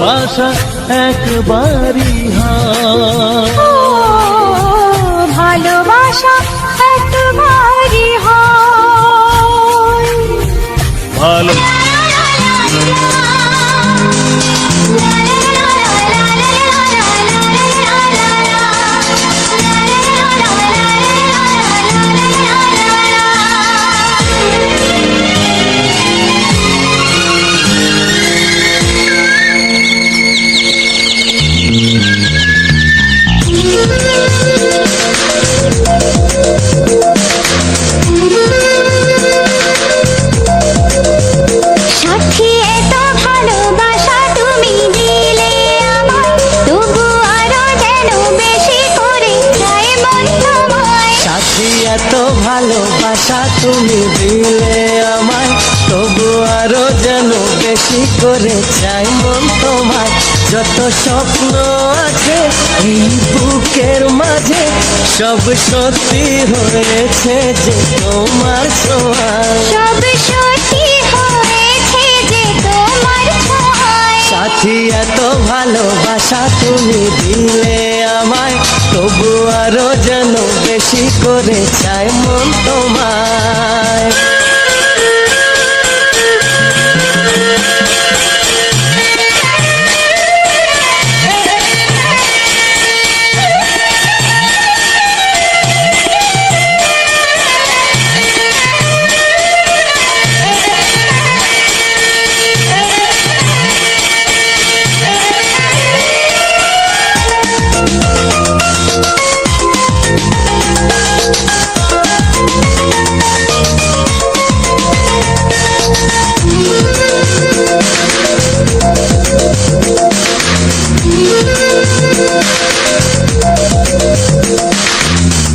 ভালোবাসা একবারই হয়, ভালোবাসা একবারই হয়। ভালো এত ভালোবাসা তুমি দিলে আমায়, তবু আরো যেন বেশি করে চাই মন তোমায়। যত স্বপ্ন আছে এই বুকের মাঝে, সব সত্যি হয়েছে যে তোমার ছোঁয়ায়, সব সত্যি হয়েছে যে তোমার ছোঁয়ায়। সাথী এত ভালোবাসা তুমি দিলে আমায়, তবু আরো যেন বেশি করে চাই মন তোমায়।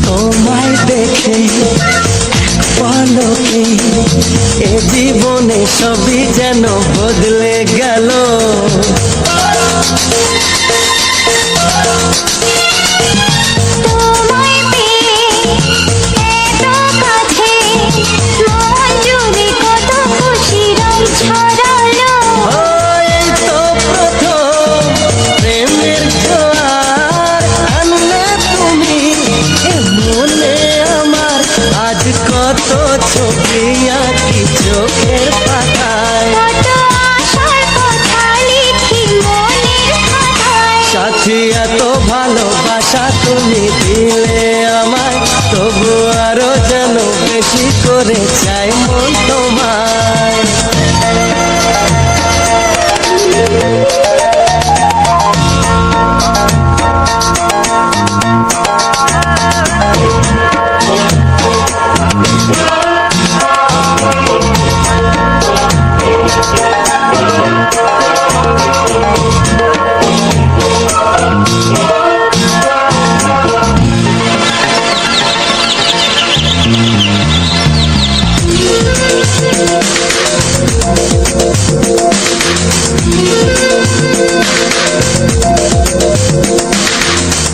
তোমায় দেখে পলকে এ জীবনে সবই যেন বদলে গেল, তোমায় পেয়ে এত কাছে মন জুড়ে কত খুশি রং ছড়ালো। এই তো প্রথম প্রেমের জোয়ার আনলে তুমি এ মনে আমার, আজ কত ছবি আঁকি চোখের পাতায়, কত আশার কথা লিখি মনের খাতায়। সাথী এত ভালোবাসা তুমি দিলে আমায়, তবু আরো যেন বেশি করে চাই মন তোমায়।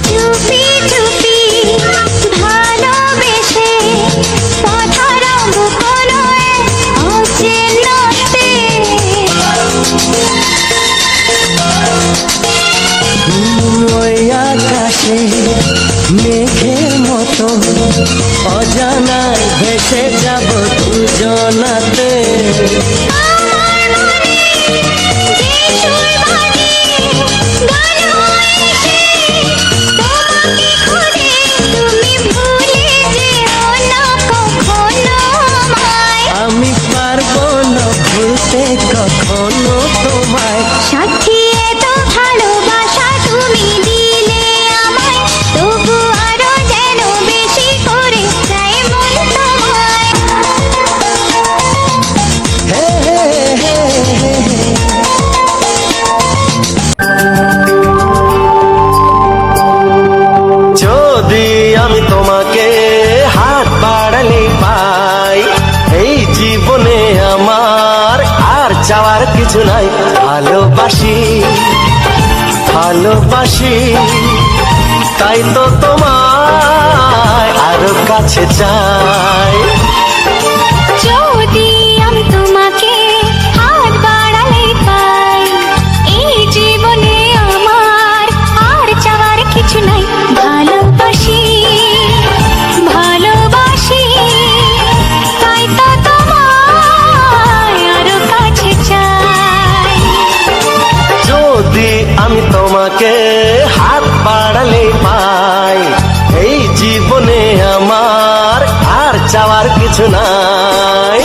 চুপি চুপি ভালোবেসে পথরঙ্গ কোনো অচেনাতে, ওই আকাশে মেঘের মতো অজানায় ভেসে যাব দুজনাতে, আমার মনে যে সুর ভাঙে গান হয়ে সে, তোমাকে খুঁজে তুমি ভুলে যেও না কখনো আমায়। আমি পারবো না ভুলতে কখনো তোমায়, সাথী এত ভালোবাসা তুমি দিলে আমায়, তবু আরো যেন বেশি করে চাই মন তোমায়। হে হে হে হে হে। যদি আমি তোমাকে হাত বাড়ালে পাই, এই জীবনে আমার আর চাওয়ার কিছু নাই। ভালোবাসি ভালোবাসি তাই তো তোমায় আরো কাছে চাই। যদি আমি তোমাকে হাত বাড়ালে পাই, এই জীবন আমি তোমাকে হাত বাড়ালে পাই, এই জীবনে আমার আর চাওয়ার কিছু নাই।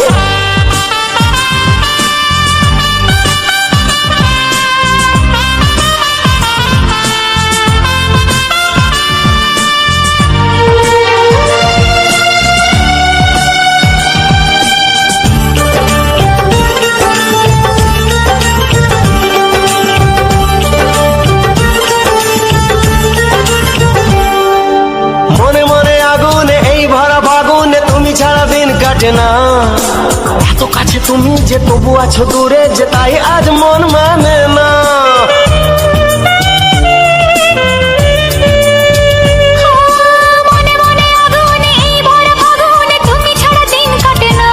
মনে মনে আগুনে এই ভরা ফাগুনে তুমি ছাড়া দিন কাটে না, এত কাছে তুমি যে তবু আছো দূরে যে তাই আজ মন মানে না। মনে মনে আগুনে এই ভরা ফাগুনে তুমি ছাড়া দিন কাটে না,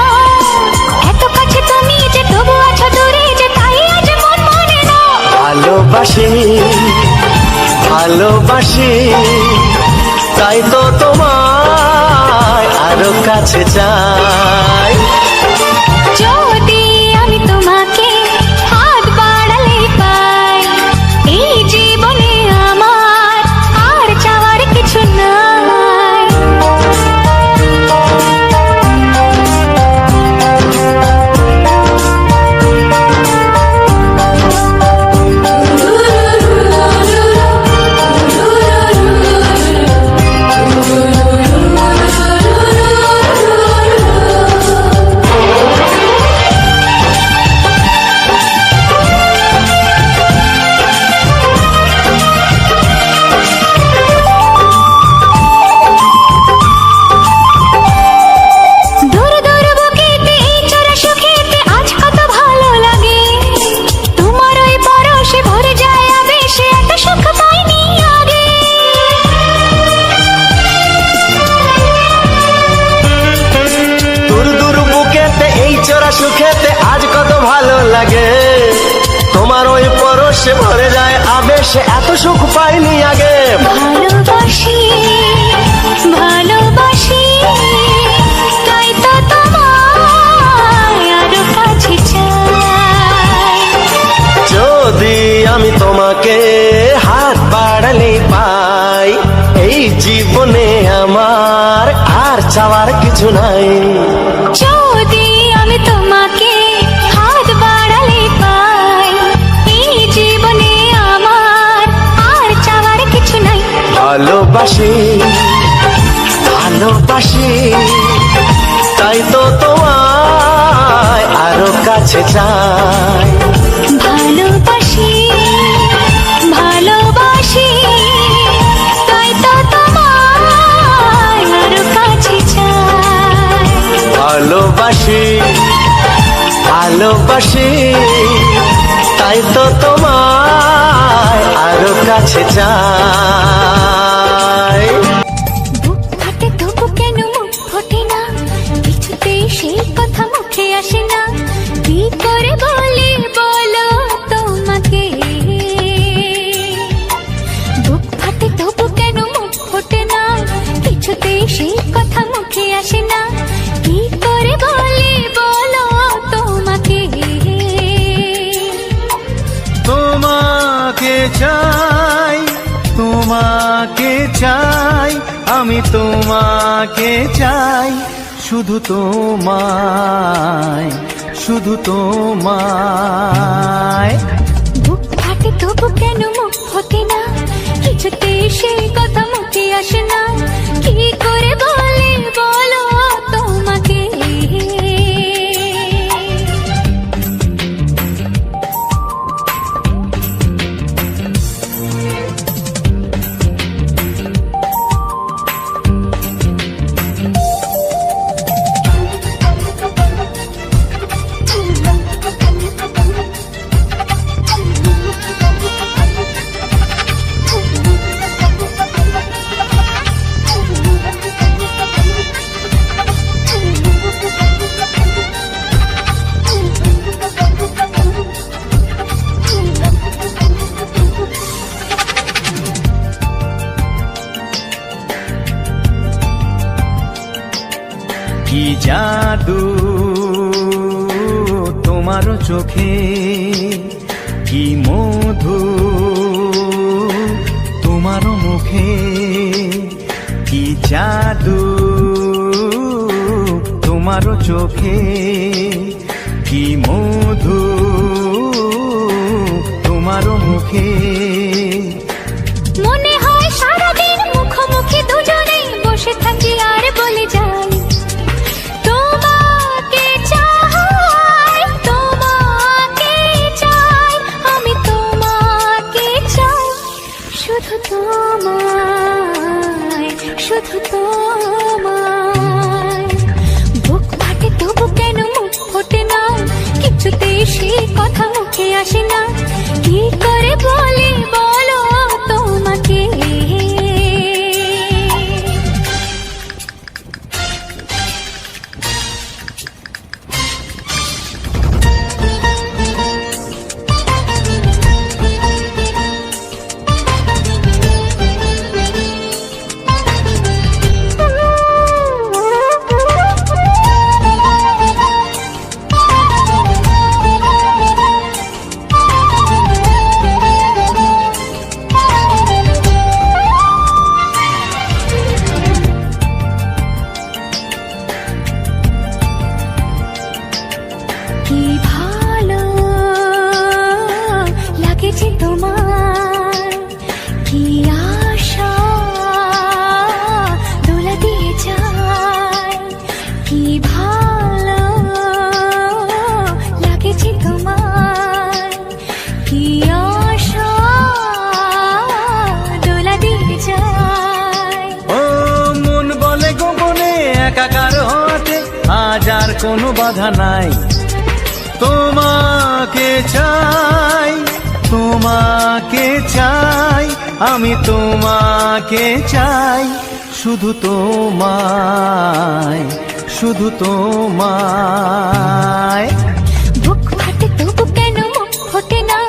এত কাছে তুমি যে তবু আছো দূরে যে তাই আজ মন মানে না। ভালোবাসি ভালোবাসি তাই তো তোমায় আরো কাছে চাই। যদি আমি তোমাকে হাত বাড়ালে পাই, এই জীবনে আমার আর চাওয়ার কিছু নাই। দূর দূর বুকেতে এই চোরা সুখেতে আজ কত ভালো লাগে, তোমার ওই পরশে ভরে যায় আবেশে এত সুখ পাইনি আগে। দূর দূর বুকেতে এই চোরা সুখেতে আজ কত ভালো লাগে, তোমার ওই পরশে ভরে যায় আবেশে এত সুখ পাইনি আগে। ভালোবাসি ভালোবাসি তাই তো তোমায় আরো কাছে চাই। যদি আমি তোমাকে হাত বাড়ালে পাই, এই জীবনে আমার আর চাওয়ার কিছু নাই। যদি আমি তোমাকে হাত বাড়ালে পাই, এই জীবনে আমার আর চাওয়ার কিছু নাই। ভালোবাসি ভালোবাসি তাই তো তোমায় আরো কাছে চাই। ভালোবাসি ভালোবাসি তাই তো তোমায় আরো কাছে চাই। ভালোবাসি ভালোবাসি তাই তো তোমায় আরো কাছে চাই। বুক ফাটে তবু কেন মুখ ফোটে না, কিছুতে সেই কথা মুখে আসে না, কি করে বলি বলো তোমাকে। বুক ফাটে তবু কেন মুখ ফোটে না, কিছুতে সেই কথা মুখে আসে না, কি করে বলি বলো তোমাকে। তোমাকে চাই তোমাকে চাই আমি তোমাকে চাই, শুধু তোমায় শুধু তোমায়। বুক ফাটে তবু কেন মুখ ফোটে না, কিছুতে সেই কথা মুখে আসে না, কি করে বলি বলো তোমাকে। কি জাদু তোমার চোখে, কি মধু জাদু তোমারও চোখে, কি মধু তোমারও মুখে। মনে হয় সারাদিন মুখোমুখি দুজনে বসে থাকি আর বলে যাই তোমাকে চাই, তোমাকে চাই, আমি তোমাকে চাই, শুধু তোমায়, শুধু তোমায়। বুক ফাটে তবু কেন মুখ ফোটে না, কিছুতেই সেই কথা মুখে আসে না, কি করে বলি বলো তোমাকে। কি ভালো লাগেছে তোমার, কি আশা দোলা দিয়ে যায়, কি ভালো লাগেছে তোমার, কি আশা দোলা দিয়ে যায়। ও মন বলে গোপনে একাকার হতে আজ আর কোনো বাধা নাই, তোমাকে চাই, তোমাকে চাই, আমি তোমাকে চাই, শুধু তোমায়, শুধু তোমায়। বুক ফাটে তবু কেন মুখ ফোটে না,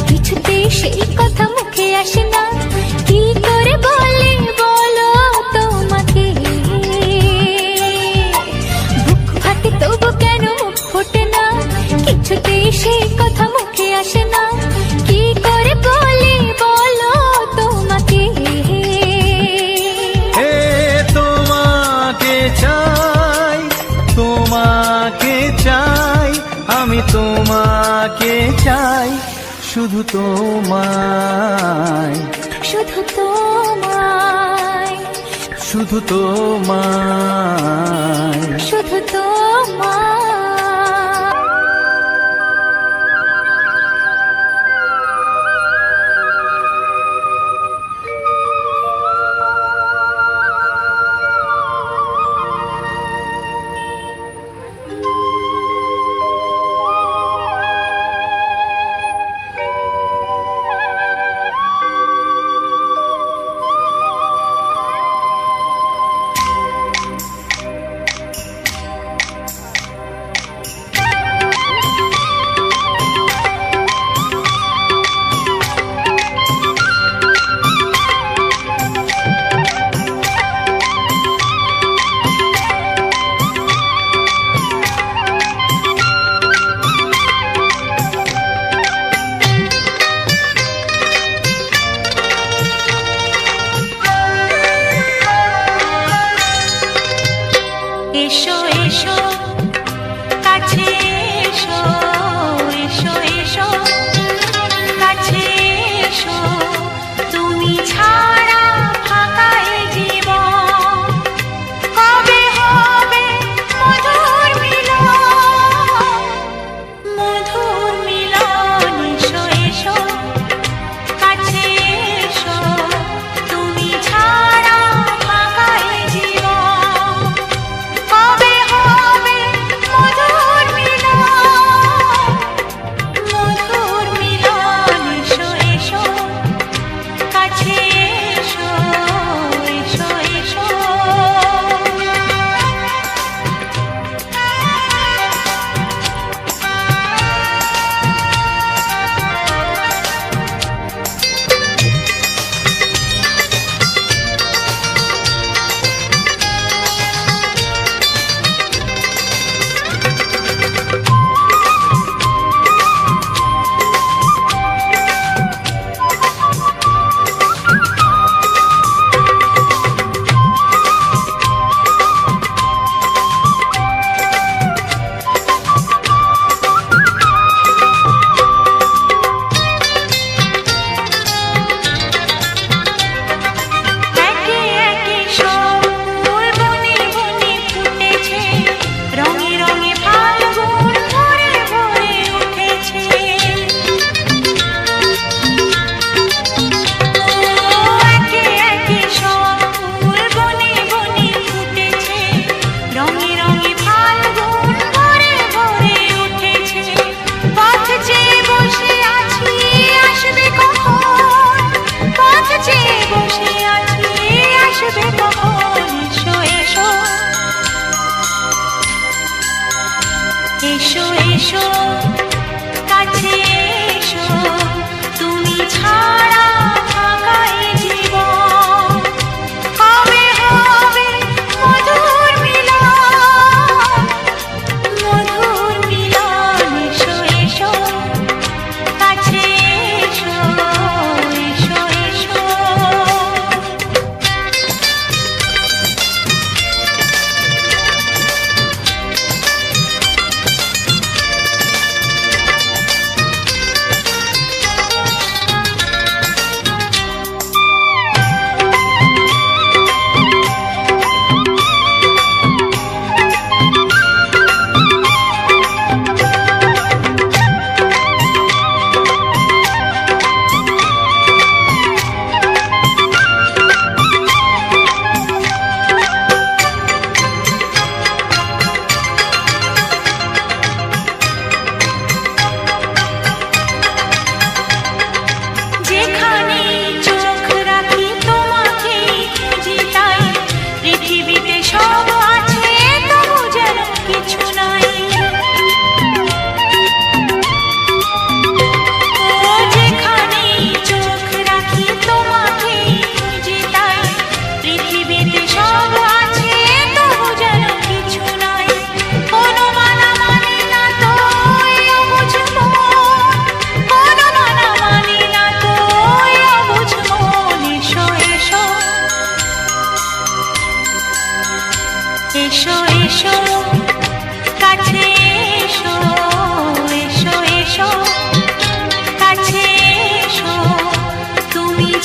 কিছুতেই সেই কথা মুখে আসে না, কি করে বলি বলো তোমাকে। বুক ফাটে তবু কেন মুখ ফোটে না, কিছুতেই সেই কথা মুখে আসে না, কি করে বলি বলো তোমাকে। হে তোমাকে চাই, তোমাকে চাই, আমি তোমাকে চাই, শুধু তোমায়, শুধু তোমায়, শুধু তোমায়। শুধু তোমায়।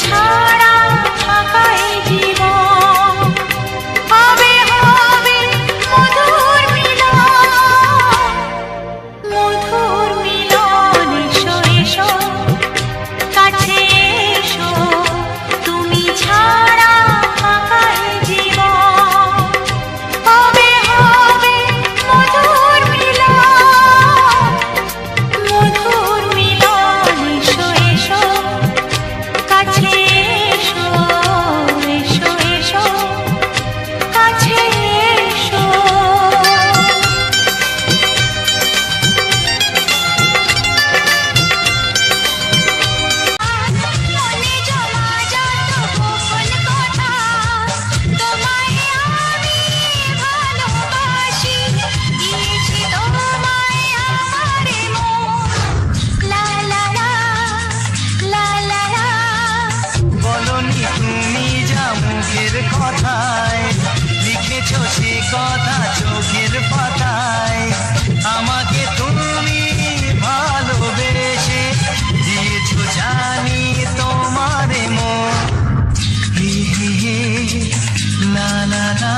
ছাড়া ফাঁকা এই জীবন, হবে হবে মধুর মিলন, মধুর মিলন। এসো এসো কাছে এসো, তুমি ছাড়া ফাঁকা এই জীবন, হবে হবে মধুর মিলন, মধুর মিলন। এসো এসো কাছে এসো, এসো এসো কাছে এসো। মনে জমা যত গোপন কথা, তোমায় আমি ভালোবাসি, দিয়েছি তোমায় আমার মন। লা লা লা, লা লা লা। বলনি তুমি যা মুখের কথায়, লিখেছো সে কথা চোখের পাতায়। আমাকে তুমি ভালোবেসে দিয়েছো জানি তোমার মন। হি হি হি, লা লা লা,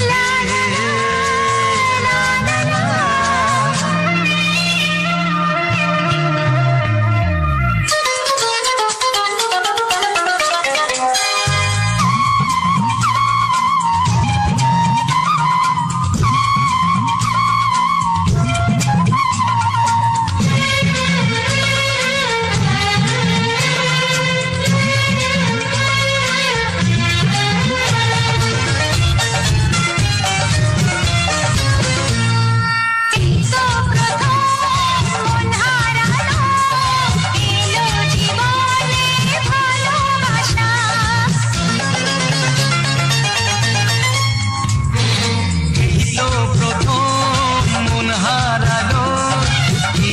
লা লা লা, লা লা লা। এলো প্রথম মন হারালো,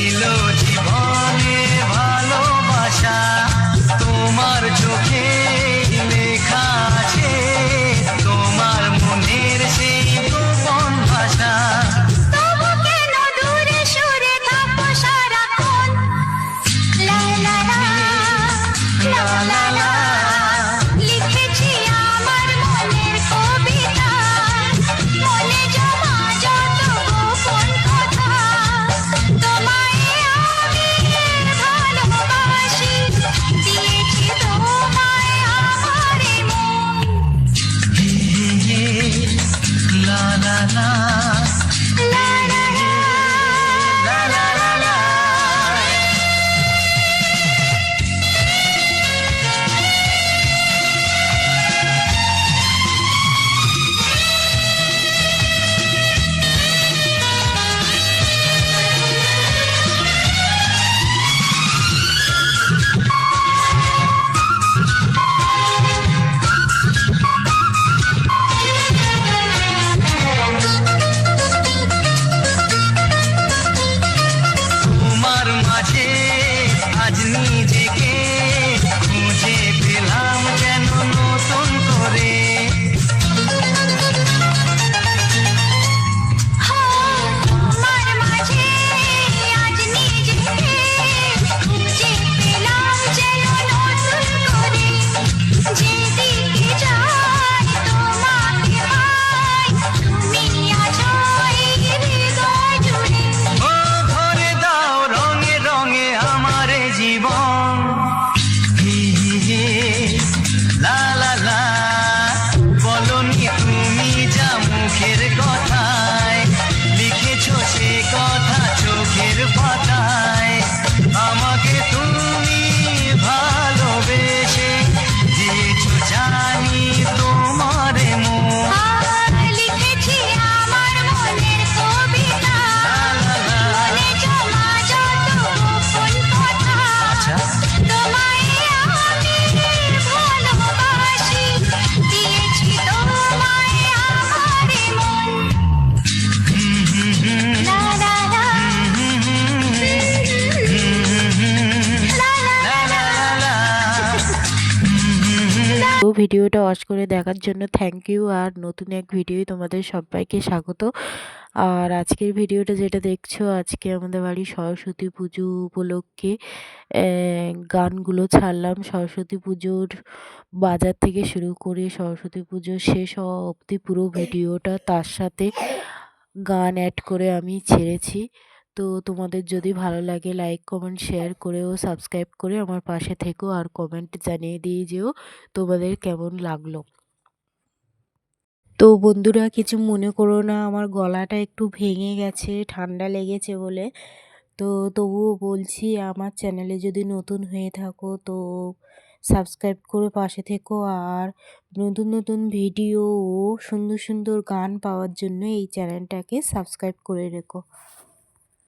এলো জীবনে ভালোবাসা। তোমার চোখে লেখা আছে তোমার মনের সেই গোপন ভাষা। তবু কেন দূরে সরে থাকো সারাক্ষণ? লা লা লা, লা লা লা। লিখেছি আমার মনের কবিতা, মনে জমা যত গোপন কথা, তোমায় আমি ভালোবাসি, দিয়েছি তোমায় আমার মন। লা লা লা, লা লা লা, লা লা লা লা। তোমার মাঝে আজ নিজেকে খুঁজে পেলাম যেন নতুন করে। তোমার মাঝে আজ নিজেকে খুঁজে পেলাম যেন নতুন করে। যেদিকে যাই তোমাকে পাই, তুমি আছো এই হৃদয় জুড়ে। ও ভরে দাও রঙে রঙে আমার এ জীবন। হি হি হি, লা লা লা। বলনি তুমি যা মুখের কথায়, লিখেছো সে কথা চোখের পাতায়। আমাকে তুমি ভালোবেসে দিয়েছো জানি তোমার মন। লিখেছি আমার মনের কবিতা, লা লা লা। মনে জমা যত গোপন কথা, আচ্ছা। তোমায় আমি ভালোবাসি, দিয়েছি তোমায় আমার মন। লা লা লা, লা লা লা। তো ভিডিওটা ওয়াচ করে দেখার জন্য থ্যাংক ইউ। আর নতুন এক ভিডিও তোমাদের সবাইকে স্বাগত। আর আজকের ভিডিওটা যেটা দেখছো, আজকে আমাদের বাড়ি সরস্বতী পুজো উপলক্ষে গানগুলো ছাড়লাম। সরস্বতী পুজোর বাজার থেকে শুরু করে সরস্বতী পুজো শেষ হওয়া অবধি পুরো ভিডিওটা তার সাথে গান অ্যাড করে আমি ছেড়েছি। তো তোমাদের যদি ভালো লাগে লাইক কমেন্ট শেয়ার করে ও সাবস্ক্রাইব করে আমার পাশে থেকো, আর কমেন্ট জানিয়ে দিয়ে যেও তোমাদের কেমন লাগলো। তো বন্ধুরা, কিছু মনে করো না, আমার গলাটা একটু ভেঙে গেছে ঠান্ডা লেগেছে বলে। তো তবুও বলছি, আমার চ্যানেলে যদি নতুন হয়ে থাকো তো সাবস্ক্রাইব করে পাশে থেকো, আর নতুন নতুন ভিডিও ও সুন্দর সুন্দর গান পাওয়ার জন্য এই চ্যানেলটাকে সাবস্ক্রাইব করে রেখো।